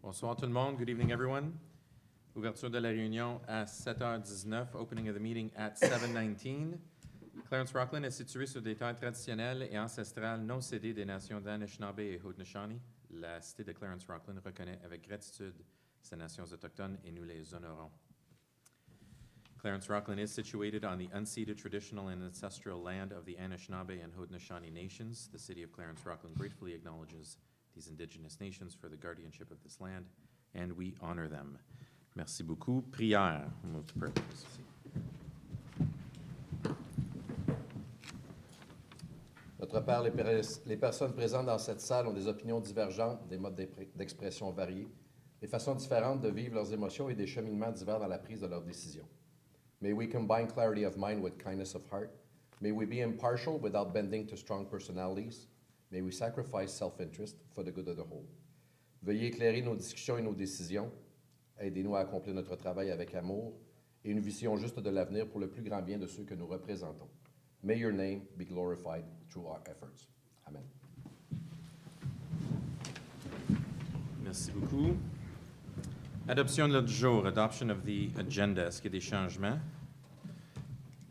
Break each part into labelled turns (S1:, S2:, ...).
S1: Bonsoir tout le monde. Good evening, everyone. Ouverture de la réunion à 7h19. Opening of the meeting at 7:19. Clarence Rockland est situé sur des terres traditionnelles et ancestrales non cédées des nations d'Anishinaabe et Haudenosaunee. La cité de Clarence Rockland reconnaît avec gratitude ces nations autochtones et nous les honorons. Clarence Rockland is situated on the unceded traditional and ancestral land of the Anishinaabe and Haudenosaunee nations. The city of Clarence Rockland gratefully acknowledges these indigenous nations for the guardianship of this land, and we honor them. Merci beaucoup. Prière. Move to prayer, please.
S2: Notre Père, les personnes présentes dans cette salle ont des opinions divergentes, des modes d'expression variés, des façons différentes de vivre leurs émotions et des cheminements divers dans la prise de leurs décisions. May we combine clarity of mind with kindness of heart. May we be impartial without bending to strong personalities. May we sacrifice self-interest for the good of the whole. Veuillez éclairer nos discussions et nos décisions. Aidez-nous à accomplir notre travail avec amour et une vision juste de l'avenir pour le plus grand bien de ceux que nous représentons. May your name be glorified through our efforts. Amen.
S1: Merci beaucoup. Adoption de l'ordre du jour, adoption of the agenda. Est-ce qu'il y a des changements?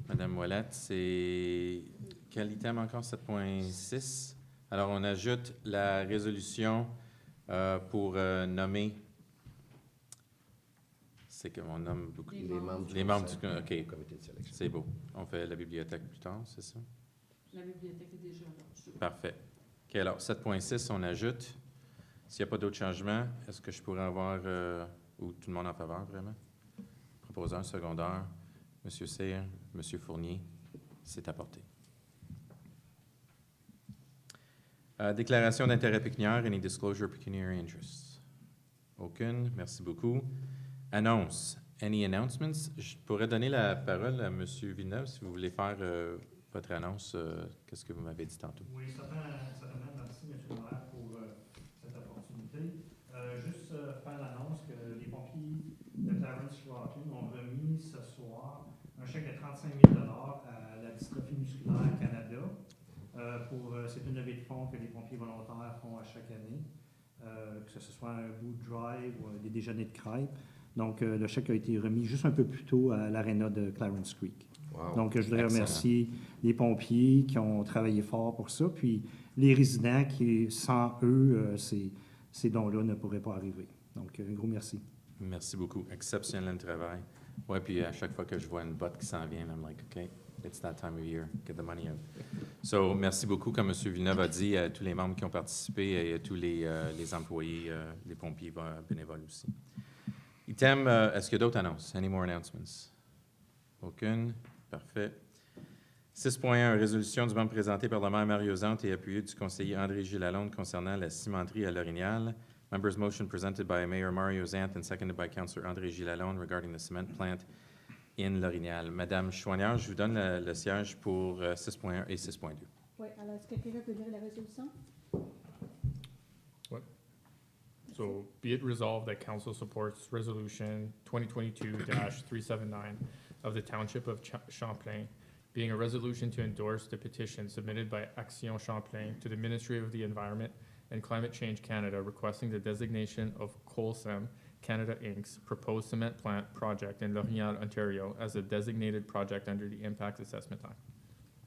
S1: Madame Ouellette, c'est quel item encore? 7.6. Alors, on ajoute la résolution pour nommer. C'est qu'on nomme beaucoup.
S2: Les membres du
S1: OK.
S2: comité de sélection.
S1: C'est beau. On fait la bibliothèque plus tard, c'est ça?
S3: La bibliothèque est déjà là.
S1: Parfait. OK, alors 7.6, on ajoute. S'il n'y a pas d'autres changements, est-ce que je pourrais avoir, ou tout le monde en faveur, vraiment? Proposeur, secondaire, M. Cyr, M. Fournier, c'est apporté. Déclaration d'intérêt pécuniaire, any disclosure pecuniary interests? Aucune, merci beaucoup. Annonce, any announcements? Je pourrais donner la parole à M. Villeneuve si vous voulez faire votre annonce. Qu'est-ce que vous m'avez dit tantôt?
S4: Oui, certainement. Merci, M. le maire, pour cette opportunité. Juste faire l'annonce que les pompiers de Clarence Rockland ont remis ce soir un chèque de 35 000 à la Dystrophie musculaire Canada. C'est une levée de fonds que les pompiers volontaires font à chaque année, que ce soit un boot drive ou des déjeuners de crêpes. Donc, le chèque a été remis juste un peu plus tôt à l'aréna de Clarence Creek.
S2: Wow.
S4: Donc, je voudrais
S1: Excellent.
S4: remercier les pompiers qui ont travaillé fort pour ça, puis les résidents qui, sans eux, ces dons-là ne pourraient pas arriver. Donc, un gros merci.
S1: Merci beaucoup. Exceptionnel travail. Oui, puis à chaque fois que je vois une botte qui s'en vient, I'm like, OK, it's that time of year. Get the money out. So, merci beaucoup, comme M. Villeneuve a dit, à tous les membres qui ont participé et à tous les employés, les pompiers bénévoles aussi. Item, est-ce qu'il y a d'autres annonces? Any more announcements? Aucune? Parfait. 6.1, résolution du membre présentée par le maire Mario Zante et appuyée du conseiller André-Gilles Lalonde concernant la cimenterie à L'Orignal. Members' motion presented by Mayor Mario Zante and seconded by Councillor André-Gilles Lalonde regarding the cement plant in L'Orignal. Madame Chouanière, je vous donne le siège pour 6.1 et 6.2.
S5: Oui, alors est-ce que quelqu'un peut lire la résolution?
S6: So be it resolved that council supports resolution 2022-379 of the Township of Champlain, being a resolution to endorse the petition submitted by Action Champlain to the Ministry of the Environment and Climate Change Canada requesting the designation of Colsem Canada Inc.'s proposed cement plant project in L'Orignal, Ontario as a designated project under the Impact Assessment Plan.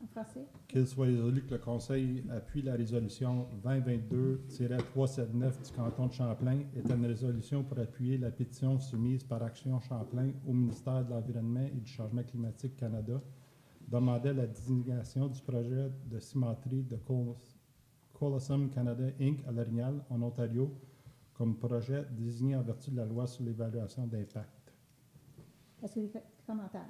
S5: En français?
S7: Qu'il soit résolu que le Conseil appuie la résolution 2022-379 du canton de Champlain, est une résolution pour appuyer la pétition soumise par Action Champlain au ministère de l'Environnement et du Changement climatique Canada, demandait la désignation du projet de cimenterie de Colosseum Canada Inc. à L'Orignal, en Ontario, comme projet désigné en vertu de la loi sur l'évaluation d'impact.
S5: Est-ce qu'il y a des commentaires?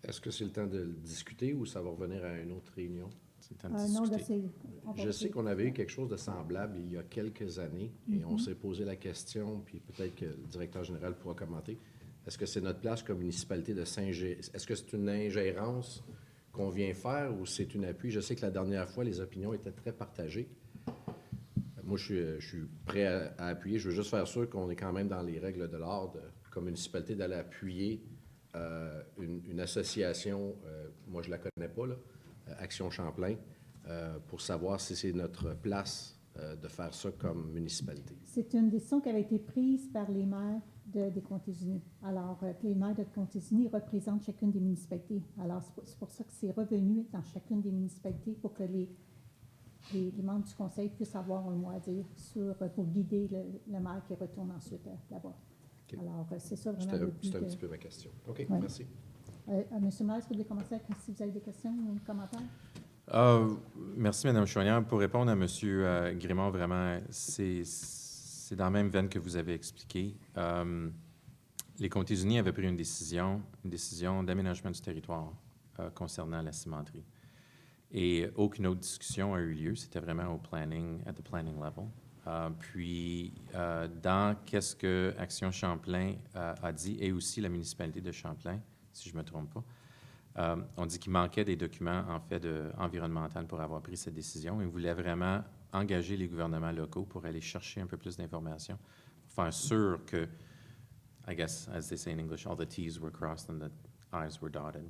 S2: Est-ce que c'est le temps de le discuter ou ça va revenir à une autre réunion?
S1: C'est un
S5: Non, là,
S1: discuter.
S2: Je sais qu'on avait eu quelque chose de semblable il y a quelques années et on s'est posé la question, puis peut-être que le directeur général pourra commenter. Est-ce que c'est notre place comme municipalité de Est-ce que c'est une ingérence qu'on vient faire ou c'est un appui? Je sais que la dernière fois, les opinions étaient très partagées. Moi, je suis prêt à appuyer. Je veux juste faire sûr qu'on est quand même dans les règles de l'art comme municipalité d'aller appuyer une association, moi je la connais pas, là, Action Champlain, pour savoir si c'est notre place de faire ça comme municipalité.
S5: C'est une décision qui avait été prise par les maires des Comtés-Unis. Alors, les maires de Comtés-Unis représentent chacune des municipalités. Alors, c'est pour ça que c'est revenu dans chacune des municipalités pour que les membres du conseil puissent avoir un mot à dire pour guider le maire qui retourne ensuite là-bas.
S2: OK.
S5: Alors, c'est ça vraiment
S2: C'était
S5: le but.
S2: c'était un petit peu ma question. OK,
S5: Ouais.
S2: merci.
S5: Monsieur le maire, est-ce que vous voulez commencer si vous avez des questions ou des commentaires?
S1: Merci, Mme Chouanière. Pour répondre à M. Grimond, vraiment, c'est dans la même veine que vous avez expliqué. Les Comtés-Unis avaient pris une décision d'aménagement du territoire concernant la cimenterie. Et aucune autre discussion a eu lieu. C'était vraiment at the planning level. Dans qu'est-ce que Action Champlain a dit, et aussi la municipalité de Champlain, si je ne me trompe pas, on dit qu'il manquait des documents, en fait, environnementaux pour avoir pris cette décision. Ils voulaient vraiment engager les gouvernements locaux pour aller chercher un peu plus d'informations, pour faire sûr que, I guess, as they say in English, all the T's were crossed and the I's were dotted.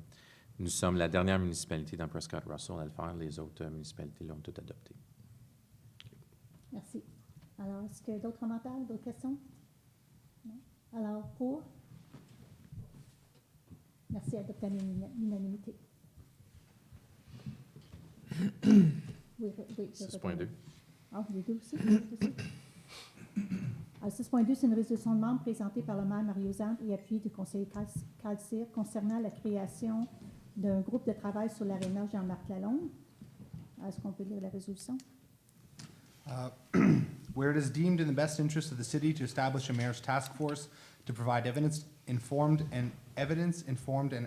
S1: Nous sommes la dernière municipalité dans Prescott-Russell à le faire. Les autres municipalités l'ont tout adopté.
S5: Merci. Alors, est-ce qu'il y a d'autres commentaires, d'autres questions? Non? Alors, pour? Merci, adopté à l'unanimité. Oui.
S1: 6.2.
S5: Ah, les deux aussi? Alors, 6.2, c'est une résolution de membre présentée par le maire Mario Zand et appuyée du conseiller Calcir concernant la création d'un groupe de travail sur l'aréna Jean-Marc Lalonde. Est-ce qu'on peut lire la résolution?
S8: Where it is deemed in the best interest of the city to establish a mayor's task force to provide evidence-informed and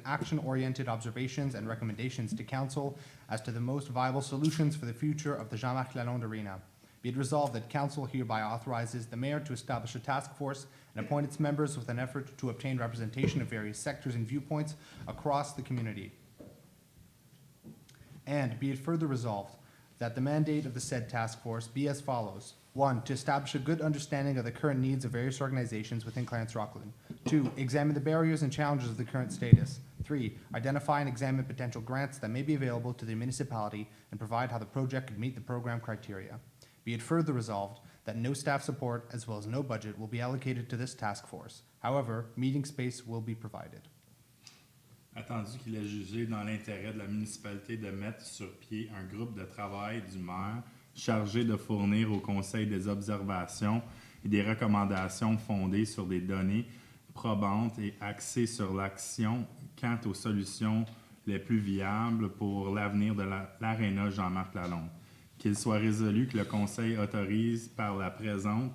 S8: action-oriented observations and recommendations to council as to the most viable solutions for the future of the Jean-Marc Lalonde Arena. Be it resolved that council hereby authorizes the mayor to establish a task force and appoint its members with an effort to obtain representation of various sectors and viewpoints across the community. And be it further resolved that the mandate of the said task force be as follows. 1, to establish a good understanding of the current needs of various organizations within Clarence Rockland. 2, examine the barriers and challenges of the current status. 3, identify and examine potential grants that may be available to the municipality and provide how the project could meet the program criteria. Be it further resolved that no staff support as well as no budget will be allocated to this task force. However, meeting space will be provided.
S9: Attendu qu'il est jugé dans l'intérêt de la municipalité de mettre sur pied un groupe de travail du maire chargé de fournir au conseil des observations et des recommandations fondées sur des données probantes et axées sur l'action quant aux solutions les plus viables pour l'avenir de l'aréna Jean-Marc Lalonde. Qu'il soit résolu que le conseil autorise par la présente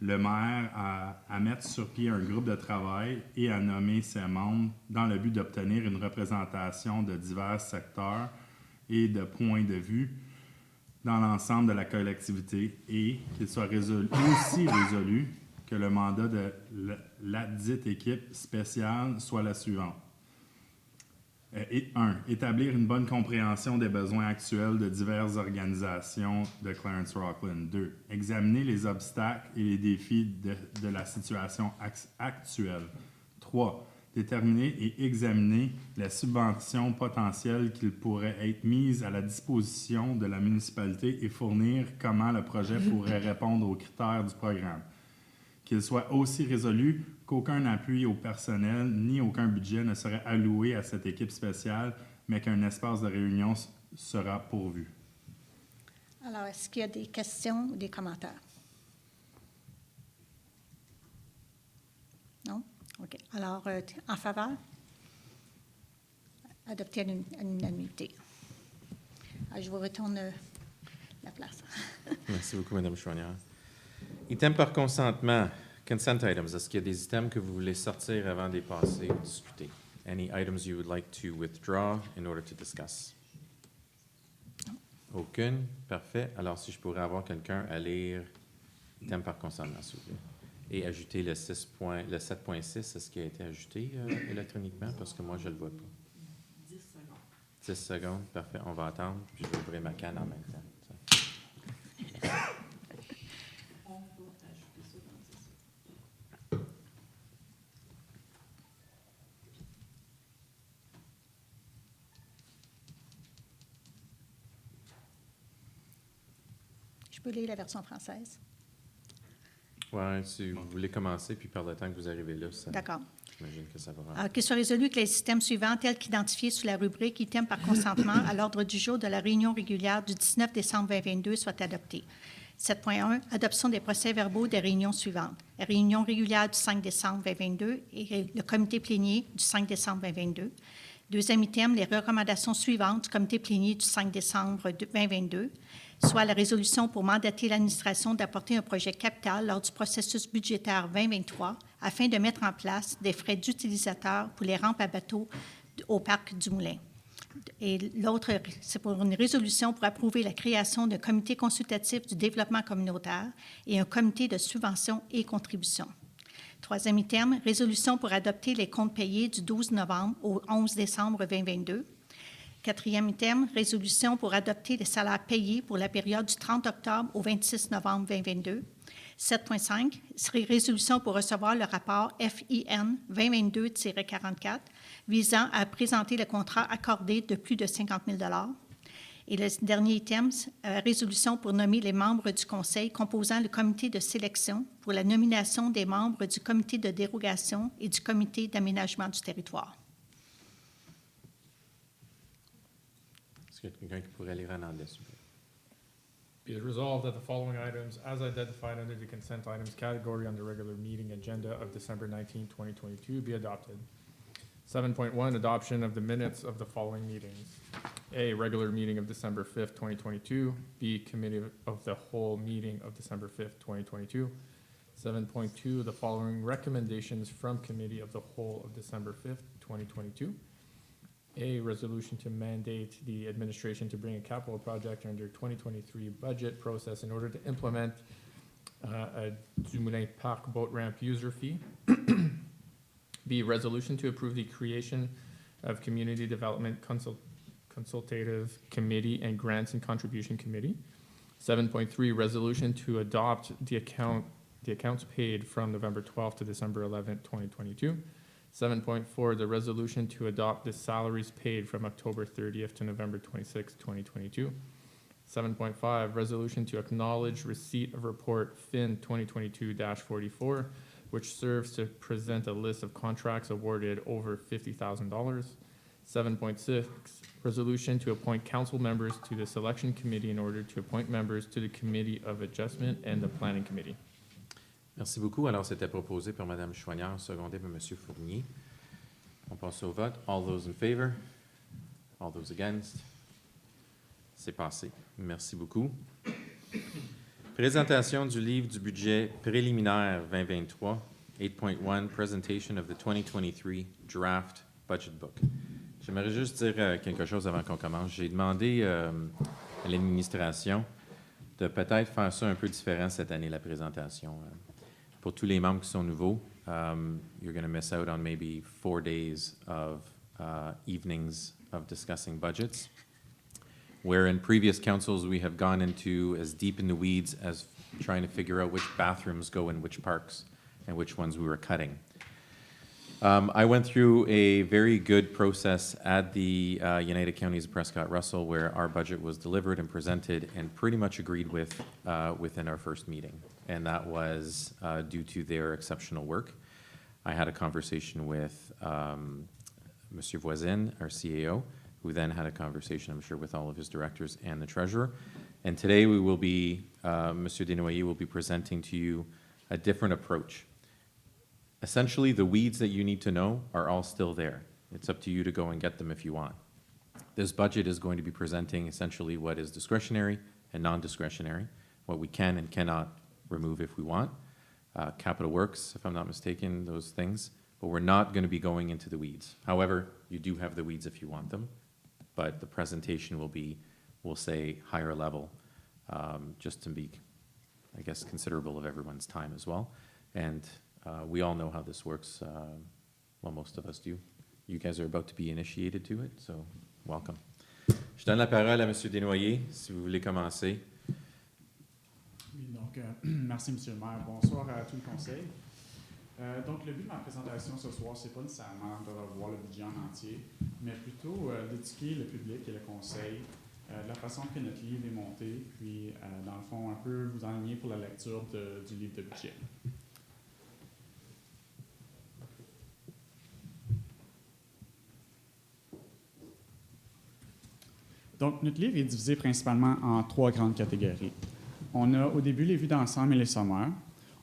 S9: le maire à mettre sur pied un groupe de travail et à nommer ses membres dans le but d'obtenir une représentation de divers secteurs et de points de vue dans l'ensemble de la collectivité et qu'il soit aussi résolu que le mandat de la dite équipe spéciale soit la suivante. 1. Établir une bonne compréhension des besoins actuels de diverses organisations de Clarence Rockland. 2. Examiner les obstacles et les défis de la situation actuelle. 3. Déterminer et examiner les subventions potentielles qui pourraient être mises à la disposition de la municipalité et fournir comment le projet pourrait répondre aux critères du programme. Qu'il soit aussi résolu qu'aucun appui au personnel ni aucun budget ne serait alloué à cette équipe spéciale, mais qu'un espace de réunion sera pourvu.
S5: Alors, est-ce qu'il y a des questions ou des commentaires? Non? OK. Alors, en faveur? Adopté à l'unanimité. Je vous retourne la place.
S1: Merci beaucoup, Mme Chouanière. Item par consentement, consent items. Est-ce qu'il y a des items que vous voulez sortir avant de les passer ou discuter? Any items you would like to withdraw in order to discuss? Aucune? Parfait. Alors, si je pourrais avoir quelqu'un à lire item par consentement, s'il vous plaît. Et ajouter le 7.6, est-ce qu'il a été ajouté électroniquement? Parce que moi, je ne le vois pas.
S3: 10 secondes.
S1: 10 secondes, parfait. On va attendre, puis je vais ouvrir ma canne en même temps.
S3: On va ajouter ça dans 10 secondes.
S5: Je peux lire la version française.
S1: Ouais, si vous voulez commencer, puis par le temps que vous arrivez là, ça,
S5: D'accord.
S1: j'imagine que ça va rendre.
S5: Alors, qu'il soit résolu que les systèmes suivants, tels qu'identifiés sous la rubrique item par consentement à l'ordre du jour de la réunion régulière du 19 décembre 2022 soient adoptés. 7.1. Adoption des procès-verbaux des réunions suivantes. La réunion régulière du 5 décembre 2022 et le comité plénier du 5 décembre 2022. Deuxième item, les recommandations suivantes du comité plénier du 5 décembre 2022, soit la résolution pour mandater l'administration d'apporter un projet capital lors du processus budgétaire 2023 afin de mettre en place des frais d'utilisateurs pour les rampes à bateaux au parc du Moulin. Et l'autre, c'est pour une résolution pour approuver la création d'un comité consultatif du développement communautaire et un comité de subvention et contribution. Troisième item, résolution pour adopter les comptes payés du 12 novembre au 11 décembre 2022. Quatrième item, résolution pour adopter les salaires payés pour la période du 30 octobre au 26 novembre 2022. 7.5, serait résolution pour recevoir le rapport FIN 2022-44 visant à présenter le contrat accordé de plus de 50 000 $. Et le dernier item, résolution pour nommer les membres du Conseil composant le comité de sélection pour la nomination des membres du comité de dérogation et du comité d'aménagement du territoire.
S1: Est-ce qu'il y a quelqu'un qui pourrait lire en anglais, s'il vous plaît?
S6: Be it resolved that the following items, as identified under the consent items category on the regular meeting agenda of December 19, 2022, be adopted. 7.1, adoption of the minutes of the following meetings. A, regular meeting of December 5th, 2022. B, committee of the whole meeting of December 5th, 2022. 7.2, the following recommendations from committee of the whole of December 5th, 2022. A, resolution to mandate the administration to bring a capital project under 2023 budget process in order to implement a du Moulin Park boat ramp user fee. B, resolution to approve the creation of Community Development Consultative Committee and Grants and Contribution Committee. 7.3, resolution to adopt the accounts paid from November 12th to December 11th, 2022. 7.4, the resolution to adopt the salaries paid from October 30th to November 26th, 2022. 7.5, resolution to acknowledge receipt of report FIN 2022-44, which serves to present a list of contracts awarded over $50,000. 7.6, resolution to appoint council members to the selection committee in order to appoint members to the committee of adjustment and the planning committee.
S1: Merci beaucoup. Alors, c'était proposé par Mme Chouanière, secondé par M. Fournier. On passe au vote. All those in favor? All those against? C'est passé. Merci beaucoup. Présentation du livre du budget préliminaire 2023, 8.1, Presentation of the 2023 Draft Budget Book. J'aimerais juste dire quelque chose avant qu'on commence. J'ai demandé à l'administration de peut-être faire ça un peu différent cette année, la présentation. Pour tous les membres qui sont nouveaux, you're going to miss out on maybe 4 days of evenings of discussing budgets, where in previous councils we have gone into as deep in the weeds as trying to figure out which bathrooms go in which parks and which ones we were cutting. I went through a very good process at the United Counties of Prescott-Russell, where our budget was delivered and presented and pretty much agreed with within our first meeting. And that was due to their exceptional work. I had a conversation with Monsieur Voisin, our CAO, who then had a conversation, I'm sure, with all of his directors and the treasurer. And today we will be, Monsieur Desnoyers will be presenting to you a different approach. Essentially, the weeds that you need to know are all still there. It's up to you to go and get them if you want. This budget is going to be presenting essentially what is discretionary and non-discretionary, what we can and cannot remove if we want. Capital works, if I'm not mistaken, those things. But we're not going to be going into the weeds. However, you do have the weeds if you want them. But the presentation will be, we'll say, higher level, just to be, I guess, considerable of everyone's time as well. And we all know how this works. Well, most of us do. You guys are about to be initiated to it, so welcome. Je donne la parole à M. Desnoyers, si vous voulez commencer.
S10: Oui, donc, merci, M. le maire. Bonsoir à tout le conseil. Donc, le but de ma présentation ce soir, c'est pas nécessairement de revoir le budget en entier, mais plutôt d'éduquer le public et le conseil de la façon que notre livre est monté, puis dans le fond, un peu vous enligner pour la lecture du livre de budget. Donc, notre livre est divisé principalement en 3 grandes catégories. On a au début les vues d'ensemble et les sommaires.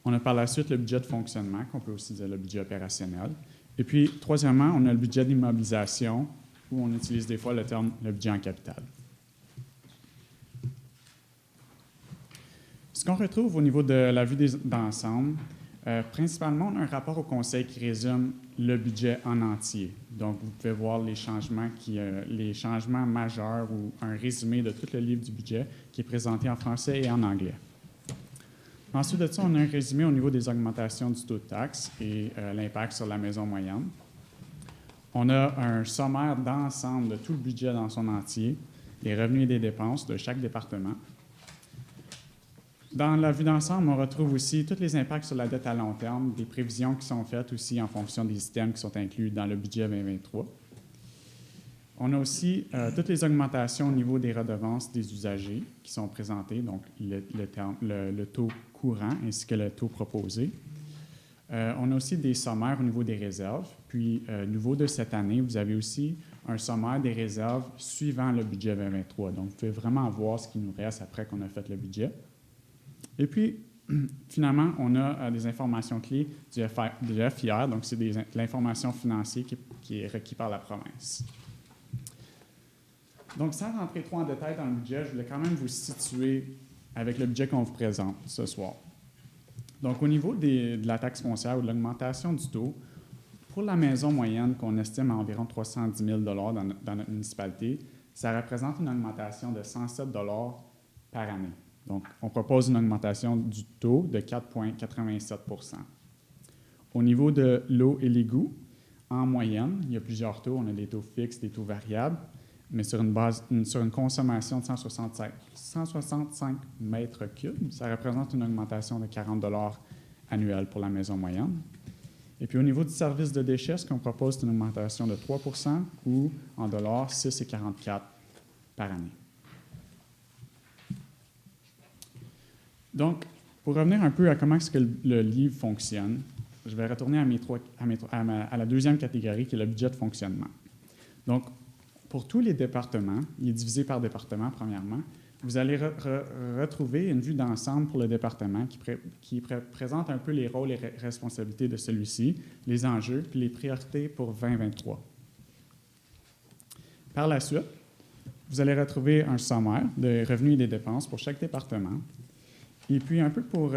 S10: On a par la suite le budget de fonctionnement, qu'on peut aussi dire le budget opérationnel. Et puis, troisièmement, on a le budget d'immobilisation, où on utilise des fois le terme le budget en capital. Ce qu'on retrouve au niveau de la vue d'ensemble, principalement, on a un rapport au conseil qui résume le budget en entier. Donc, vous pouvez voir les changements majeurs ou un résumé de tout le livre du budget qui est présenté en français et en anglais. Ensuite de ça, on a un résumé au niveau des augmentations du taux de taxe et l'impact sur la maison moyenne. On a un sommaire d'ensemble de tout le budget dans son entier, les revenus et les dépenses de chaque département. Dans la vue d'ensemble, on retrouve aussi tous les impacts sur la dette à long terme, des prévisions qui sont faites aussi en fonction des items qui sont inclus dans le budget 2023. On a aussi toutes les augmentations au niveau des redevances des usagers qui sont présentées, donc le taux courant ainsi que le taux proposé. On a aussi des sommaires au niveau des réserves. Puis, nouveau de cette année, vous avez aussi un sommaire des réserves suivant le budget 2023. Donc, vous pouvez vraiment voir ce qui nous reste après qu'on a fait le budget. Et puis, finalement, on a des informations clés du FIR, donc c'est de l'information financière qui est requis par la province. Donc, sans rentrer trop en détail dans le budget, je voulais quand même vous situer avec le budget qu'on vous présente ce soir. Donc, au niveau de la taxe foncière ou de l'augmentation du taux, pour la maison moyenne qu'on estime à environ 310 000 dans notre municipalité, ça représente une augmentation de 107 par année. Donc, on propose une augmentation du taux de 4,87 %. Au niveau de l'eau et l'égout, en moyenne, il y a plusieurs taux. On a des taux fixes, des taux variables, mais sur une consommation de 165 mètres cubes, ça représente une augmentation de 40 annuelle pour la maison moyenne. Et puis, au niveau du service de déchets, ce qu'on propose, c'est une augmentation de 3 ou en dollars, 6,44 par année. Donc, pour revenir un peu à comment est-ce que le livre fonctionne, je vais retourner à la deuxième catégorie, qui est le budget de fonctionnement. Donc, pour tous les départements, il est divisé par département, premièrement, vous allez retrouver une vue d'ensemble pour le département qui présente un peu les rôles et responsabilités de celui-ci, les enjeux, puis les priorités pour 2023. Par la suite, vous allez retrouver un sommaire de revenus et des dépenses pour chaque département. Et puis, un peu pour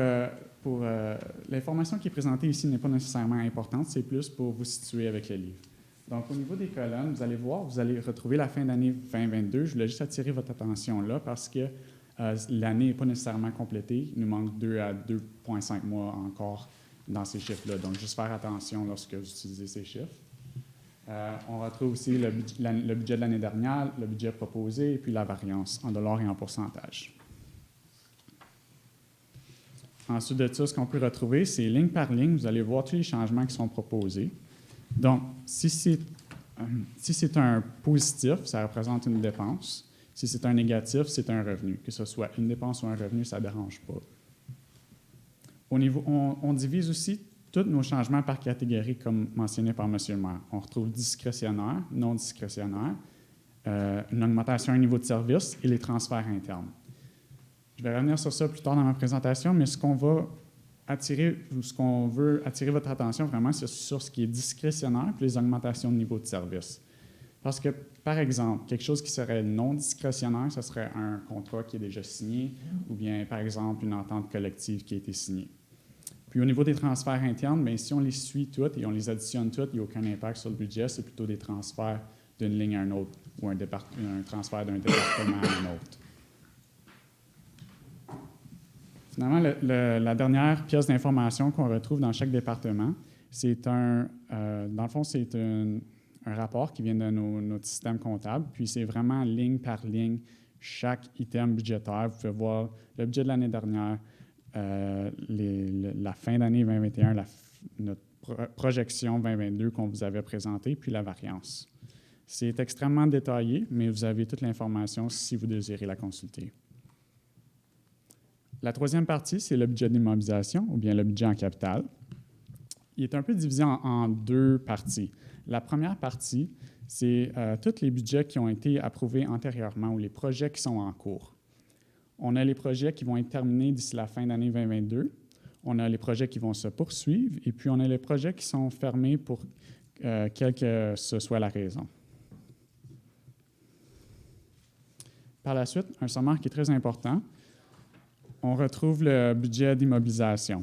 S10: l'information qui est présentée ici n'est pas nécessairement importante, c'est plus pour vous situer avec le livre. Donc, au niveau des colonnes, vous allez voir, vous allez retrouver la fin d'année 2022. Je voulais juste attirer votre attention là parce que l'année n'est pas nécessairement complétée. Il nous manque 2 à 2,5 mois encore dans ces chiffres-là. Donc, juste faire attention lorsque vous utilisez ces chiffres. On retrouve aussi le budget de l'année dernière, le budget proposé et puis la variance en dollars et en pourcentage. Ensuite de ça, ce qu'on peut retrouver, c'est ligne par ligne, vous allez voir tous les changements qui sont proposés. Donc, si c'est un positif, ça représente une dépense. Si c'est un négatif, c'est un revenu. Que ce soit une dépense ou un revenu, ça ne dérange pas. Au niveau, on divise aussi tous nos changements par catégorie, comme mentionné par M. le maire. On retrouve discrétionnaire, non discrétionnaire, une augmentation au niveau de service et les transferts internes. Je vais revenir sur ça plus tard dans ma présentation, mais ce qu'on veut attirer votre attention vraiment, c'est sur ce qui est discrétionnaire et les augmentations de niveau de service. Parce que, par exemple, quelque chose qui serait non discrétionnaire, ce serait un contrat qui est déjà signé ou bien, par exemple, une entente collective qui a été signée. Puis au niveau des transferts internes, bien, si on les suit toutes et on les additionne toutes, il n'y a aucun impact sur le budget, c'est plutôt des transferts d'une ligne à une autre ou un transfert d'un département à un autre. Finalement, la dernière pièce d'information qu'on retrouve dans chaque département, c'est dans le fond, c'est un rapport qui vient de notre système comptable, puis c'est vraiment ligne par ligne chaque item budgétaire. Vous pouvez voir le budget de l'année dernière, la fin d'année 2021, notre projection 2022 qu'on vous avait présentée, puis la variance. C'est extrêmement détaillé, mais vous avez toute l'information si vous désirez la consulter. La troisième partie, c'est le budget d'immobilisation ou bien le budget en capital. Il est un peu divisé en deux parties. La première partie, c'est tous les budgets qui ont été approuvés antérieurement ou les projets qui sont en cours. On a les projets qui vont être terminés d'ici la fin d'année 2022. On a les projets qui vont se poursuivre et puis on a les projets qui sont fermés pour quelle que ce soit la raison. Par la suite, un sommaire qui est très important, on retrouve le budget d'immobilisation.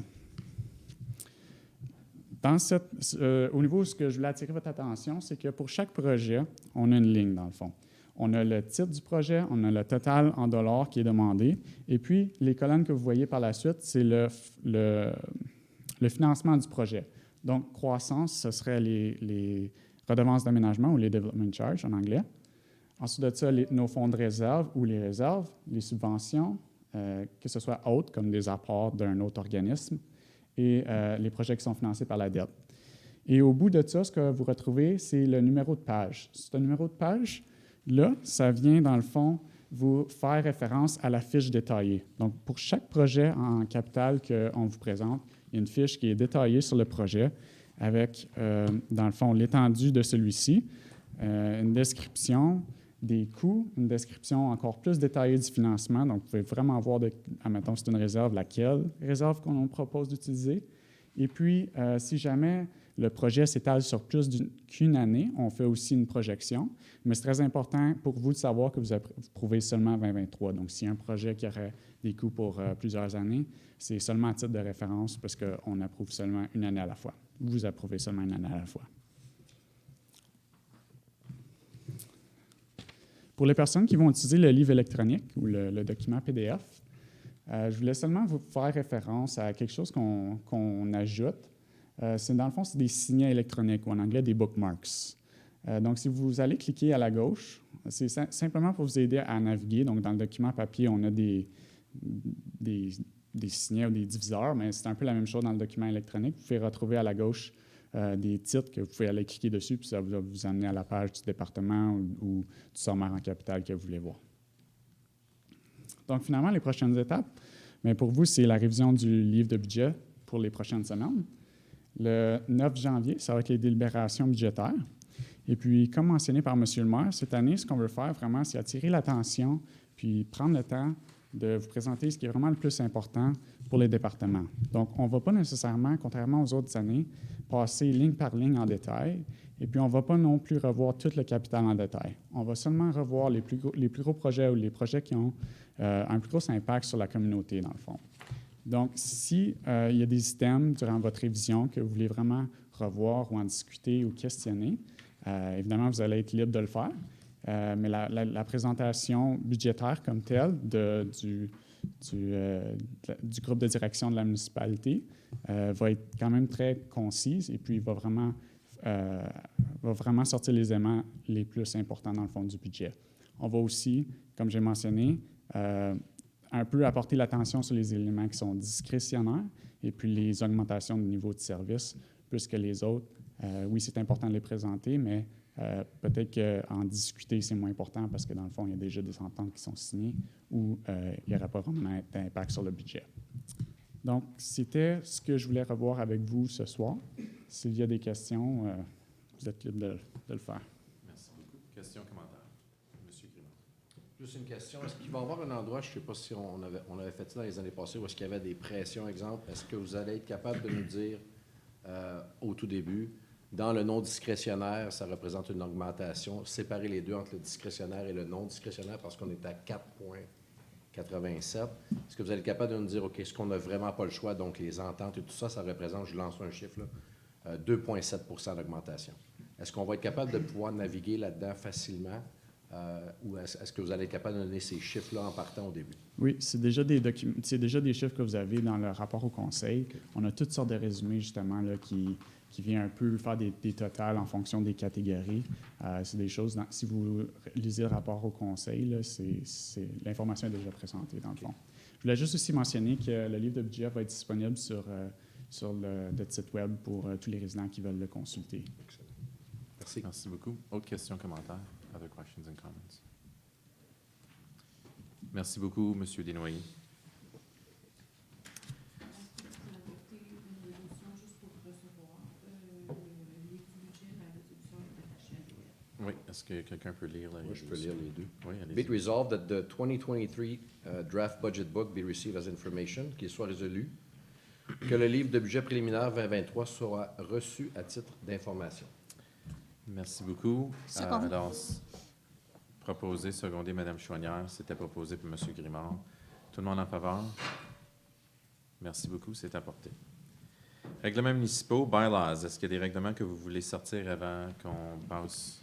S10: Au niveau où ce que je voulais attirer votre attention, c'est que pour chaque projet, on a une ligne dans le fond. On a le titre du projet, on a le total en dollars qui est demandé, et puis les colonnes que vous voyez par la suite, c'est le financement du projet. Donc, croissance, ce serait les redevances d'aménagement ou les development charges en anglais. Ensuite de ça, nos fonds de réserve ou les réserves, les subventions, que ce soit autres, comme des apports d'un autre organisme, et les projets qui sont financés par la dette. Et au bout de ça, ce que vous retrouvez, c'est le numéro de page. Ce numéro de page-là, ça vient, dans le fond, vous faire référence à la fiche détaillée. Donc, pour chaque projet en capital qu'on vous présente, il y a une fiche qui est détaillée sur le projet avec, dans le fond, l'étendue de celui-ci, une description des coûts, une description encore plus détaillée du financement. Donc, vous pouvez vraiment voir, admettons, c'est une réserve, laquelle réserve qu'on propose d'utiliser. Et puis, si jamais le projet s'étale sur plus qu'une année, on fait aussi une projection. Mais c'est très important pour vous de savoir que vous approuvez seulement 2023. Donc, s'il y a un projet qui aurait des coûts pour plusieurs années, c'est seulement à titre de référence parce qu'on approuve seulement une année à la fois. Vous approuvez seulement une année à la fois. Pour les personnes qui vont utiliser le livre électronique ou le document PDF, je voulais seulement vous faire référence à quelque chose qu'on ajoute. Dans le fond, c'est des signets électroniques ou en anglais des bookmarks. Donc, si vous allez cliquer à la gauche, c'est simplement pour vous aider à naviguer. Donc, dans le document papier, on a des signets ou des diviseurs, mais c'est un peu la même chose dans le document électronique. Vous pouvez retrouver à la gauche des titres que vous pouvez aller cliquer dessus, puis ça va vous amener à la page du département ou du sommaire en capital que vous voulez voir. Donc, finalement, les prochaines étapes, bien, pour vous, c'est la révision du livre de budget pour les prochaines semaines. Le 9 janvier, ça va être les délibérations budgétaires. Et puis, comme mentionné par M. le maire, cette année, ce qu'on veut faire vraiment, c'est attirer l'attention puis prendre le temps de vous présenter ce qui est vraiment le plus important pour les départements. Donc, on ne va pas nécessairement, contrairement aux autres années, passer ligne par ligne en détail, et puis on ne va pas non plus revoir tout le capital en détail. On va seulement revoir les plus gros projets ou les projets qui ont un plus gros impact sur la communauté, dans le fond. Donc, s'il y a des items durant votre révision que vous voulez vraiment revoir ou en discuter ou questionner, évidemment, vous allez être libre de le faire. Mais la présentation budgétaire comme telle du groupe de direction de la municipalité va être quand même très concise et puis va vraiment sortir les éléments les plus importants dans le fond du budget. On va aussi, comme j'ai mentionné, un peu apporter l'attention sur les éléments qui sont discrétionnaires et puis les augmentations de niveau de service, puisque les autres, oui, c'est important de les présenter, mais peut-être qu'en discuter, c'est moins important parce que dans le fond, il y a déjà des ententes qui sont signées où il n'y aura pas vraiment d'impact sur le budget. Donc, c'était ce que je voulais revoir avec vous ce soir. S'il y a des questions, vous êtes libre de le faire.
S1: Merci beaucoup. Questions, commentaires? Monsieur Grimard.
S2: Juste une question. Est-ce qu'il va y avoir un endroit, je ne sais pas si on avait fait ça dans les années passées, où est-ce qu'il y avait des pressions, exemple, est-ce que vous allez être capable de nous dire au tout début, dans le non discrétionnaire, ça représente une augmentation, séparer les deux entre le discrétionnaire et le non discrétionnaire parce qu'on est à 4,87. Est-ce que vous allez être capable de nous dire, OK, est-ce qu'on n'a vraiment pas le choix, donc les ententes et tout ça, ça représente, je lance un chiffre, 2,7 d'augmentation. Est-ce qu'on va être capable de pouvoir naviguer là-dedans facilement ou est-ce que vous allez être capable de donner ces chiffres-là en partant au début?
S10: Oui, c'est déjà des chiffres que vous avez dans le rapport au conseil. Okay. On a toutes sortes de résumés, justement, là, qui vient un peu faire des totals en fonction des catégories. C'est des choses, si vous lisez le rapport au conseil, là, l'information est déjà présentée, dans le fond. Je voulais juste aussi mentionner que le livre de budget va être disponible sur le site web pour tous les résidents qui veulent le consulter.
S2: Excellent. Merci.
S1: Merci beaucoup. Autres questions, commentaires? Other questions and comments? Merci beaucoup, M. Desnoyers.
S3: Est-ce que tu peux adopter une résolution juste pour recevoir les du budget? La résolution est attachée à l'OL.
S1: Oui, est-ce que quelqu'un peut lire la
S2: Moi, je peux
S1: résolution?
S2: lire les deux.
S1: Oui,
S2: Be it
S1: allez-y.
S2: resolved that the 2023 draft budget book be received as information, qu'il soit résolu, que le livre de budget préliminaire 2023 soit reçu à titre d'information.
S1: Merci beaucoup.
S5: Second.
S1: Alors, proposé, secondé, Mme Chouanière. C'était proposé par M. Grimard. Tout le monde en faveur? Merci beaucoup, c'est apporté. Règlements municipaux, bylaws. Est-ce qu'il y a des règlements que vous voulez sortir avant qu'on passe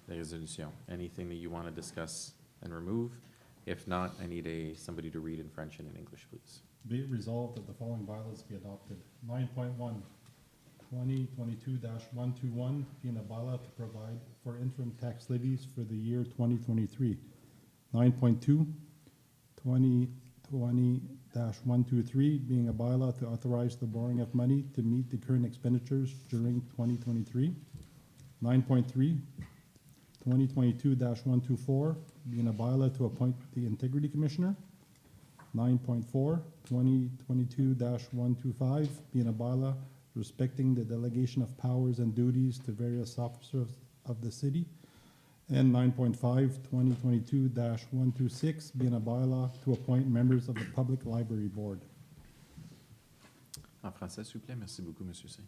S1: les résolutions? Anything that you want to discuss and remove? If not, I need somebody to read in French and in English, please.
S7: Be it resolved that the following bylaws be adopted. 9.1, 2022-121, being a bylaw to provide for interim tax levies for the year 2023. 9.2, 2020-123, being a bylaw to authorize the borrowing of money to meet the current expenditures during 2023. 9.3, 2022-124, being a bylaw to appoint the Integrity Commissioner. 9.4, 2022-125, being a bylaw respecting the delegation of powers and duties to various officers of the city. And 9.5, 2022-126, being a bylaw to appoint members of the Public Library Board.
S1: En français, s'il vous plaît. Merci beaucoup, M. Singh.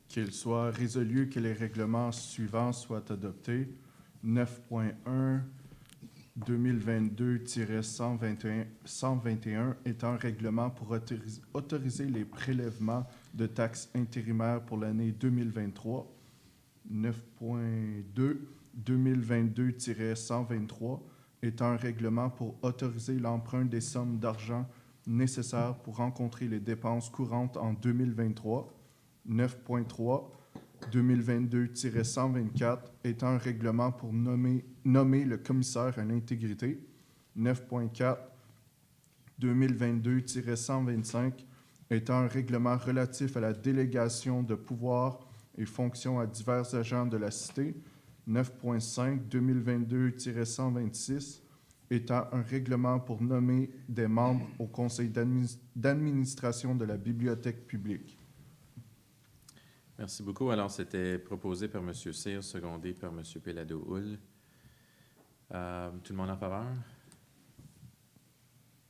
S11: Qu'il soit résolu que les règlements suivants soient adoptés. 9.1 2022-121 est un règlement pour autoriser les prélèvements de taxes intérimaires pour l'année 2023. 9.2 2022-123 est un règlement pour autoriser l'emprunt des sommes d'argent nécessaires pour rencontrer les dépenses courantes en 2023. 9.3 2022-124 est un règlement pour nommer le commissaire à l'intégrité. 9.4 2022-125 est un règlement relatif à la délégation de pouvoirs et fonctions à divers agents de la Cité. 9.5 2022-126 est un règlement pour nommer des membres au conseil d'administration de la bibliothèque publique.
S1: Merci beaucoup. Alors, c'était proposé par M. Cyr, secondé par M. Pellado-Hull. Tout le monde en faveur?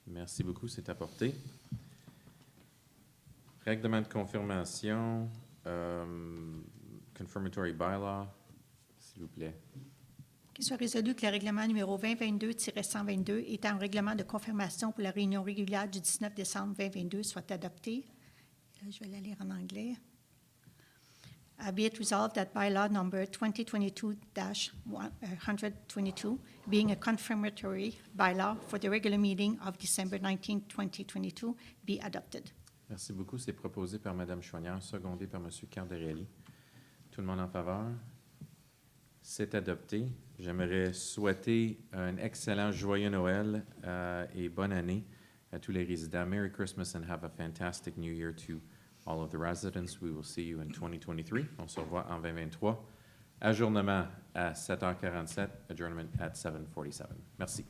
S1: Merci beaucoup, c'est apporté. Règlement de confirmation, confirmatory bylaw, s'il vous plaît.
S12: Qu'il soit résolu que le règlement numéro 2022-122 étant un règlement de confirmation pour la réunion régulière du 19 décembre 2022 soit adopté. Là, je vais la lire en anglais. Be it resolved that bylaw number 2022-122, being a confirmatory bylaw for the regular meeting of December 19, 2022, be adopted.
S1: Merci beaucoup. C'est proposé par Mme Chouanière, secondé par M. Cardarelli. Tout le monde en faveur? C'est adopté. J'aimerais souhaiter un excellent, joyeux Noël et bonne année à tous les résidents. Merry Christmas and have a fantastic New Year to all of the residents. We will see you in 2023. On se revoit en 2023. Ajournement à 7h47, adjournment at 7:47. Merci.